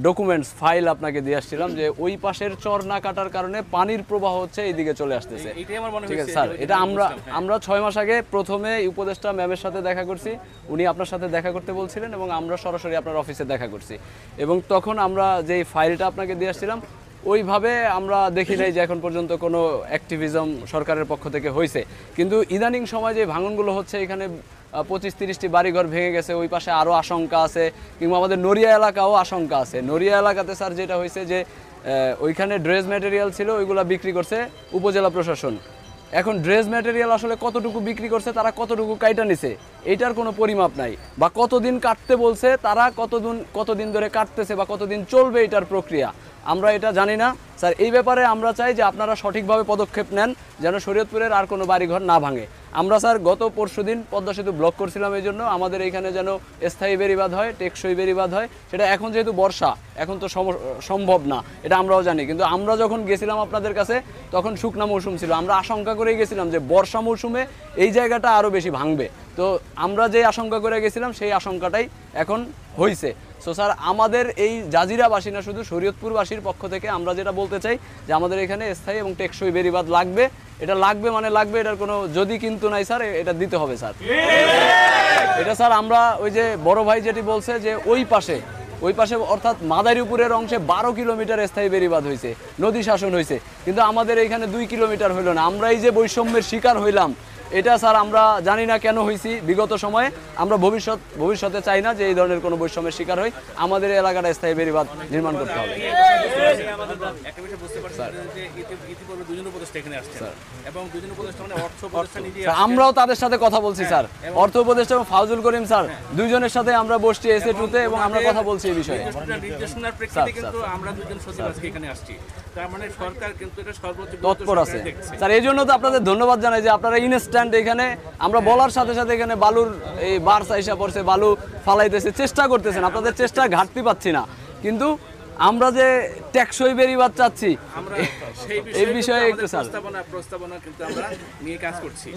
Documents file আপনাকে দিয়ে আসছিলাম যে ওই পাশের চর না কাটার কারণে পানির প্রবাহ হচ্ছে এইদিকে চলে আসতেছে। ঠিক আছে স্যার, এটা আমরা 6 মাস আগে প্রথমে উপদেষ্টা ম্যামের সাথে দেখা করছি, উনি আপনার সাথে দেখা করতে বলছিলেন এবং আমরা সরাসরি আপনার অফিসে দেখা করছি এবং তখন আমরা যে ফাইলটা আপনাকে দিয়ে আসছিলাম ওইভাবে আমরা দেখি নাই যে এখন পর্যন্ত কোনো অ্যাক্টিভিজম সরকারের পক্ষ থেকে হয়েছে। কিন্তু ইদানিং সময় যে ভাঙনগুলো হচ্ছে, এখানে 25-30টি বাড়িঘর ভেঙে গেছে, ওই পাশে আরও আশঙ্কা আছে, কিংবা আমাদের নড়িয়া এলাকাও আশঙ্কা আছে। নড়িয়া এলাকাতে স্যার যেটা হয়েছে যে ওইখানে ড্রেস ম্যাটেরিয়াল ছিল, ওইগুলা বিক্রি করছে উপজেলা প্রশাসন। এখন ড্রেস ম্যাটেরিয়াল আসলে কতটুকু বিক্রি করছে, তারা কতটুকু কাইটা নিছে এইটার কোনো পরিমাপ নাই, বা কতদিন কাটতে বলছে তারা কতদিন ধরে কাটতেছে বা কতদিন চলবে এটার প্রক্রিয়া আমরা এটা জানি না স্যার। এই ব্যাপারে আমরা চাই যে আপনারা সঠিকভাবে পদক্ষেপ নেন যেন শরীয়তপুরের আর কোনো বাড়িঘর না ভাঙে। আমরা স্যার গত পরশুদিন পদ্মা সেতু ব্লক করছিলাম, এই জন্য আমাদের এইখানে যেন স্থায়ী বেড়িবাঁধ হয়, টেকসই বেড়িবাঁধ হয়। সেটা এখন যেহেতু বর্ষা, এখন তো সম্ভব না, এটা আমরাও জানি। কিন্তু আমরা যখন গেছিলাম আপনাদের কাছে তখন শুকনা মৌসুম ছিল, আমরা আশঙ্কা করে গেছিলাম যে বর্ষা মৌসুমে এই জায়গাটা আরও বেশি ভাঙবে। তো আমরা যে আশঙ্কা করে গেছিলাম সেই আশঙ্কাটাই এখন হয়েছে। সো স্যার, আমাদের এই জাজিরাবাসী না, শুধু শরীয়তপুরবাসীর পক্ষ থেকে আমরা যেটা বলতে চাই যে আমাদের এখানে স্থায়ী এবং টেকসই বেড়িবাঁধ লাগবে। এটা লাগবে মানে লাগবে, এটার কোনো যদি কিন্তু নাই স্যার, এটা দিতে হবে স্যার। এটা স্যার আমরা ওই যে বড় ভাই যেটি বলছে যে ওই পাশে অর্থাৎ মাদারীপুরের অংশে 12 কিলোমিটার স্থায়ী বেড়িবাঁধ হয়েছে, নদী শাসন হয়েছে, কিন্তু আমাদের এখানে 2 কিলোমিটার হইল না। আমরা এই যে বৈষম্যের শিকার হইলাম, এটা স্যার আমরা জানি না কেন হয়েছি বিগত সময়ে। আমরা ভবিষ্যতে চাই না যে এই ধরনের কোনো বৈষম্যের শিকার হই। আমাদের এলাকাটা স্থায়ী বেড়িবাঁধ নির্মাণ করতে হবে। আমরাও তাদের সাথে কথা বলছি স্যার, অর্থ উপদেষ্টা এবং ফাউজুল করিম স্যার দুইজনের সাথে আমরা বসছি এসে টুতে এবং আমরা কথা বলছি এই বিষয়ে। তৎপর আছে স্যার, এই জন্য তো আপনাদের ধন্যবাদ জানাই যে আপনারা ইনস্ট্যান্ট এখানে আমরা বলার সাথে সাথে এখানে বালুর এই বার সাইসা পড়ছে, বালু ফালাইতেছে, চেষ্টা করতেছেন, আপনাদের চেষ্টা ঘাটতি পাচ্ছি না। কিন্তু আমরা যে টেকসই বেড়িবাঁধ চাচ্ছি এই বিষয়ে একটু স্যার প্রস্তাবনা কিন্তু আমরা নিয়ে কাজ করছি।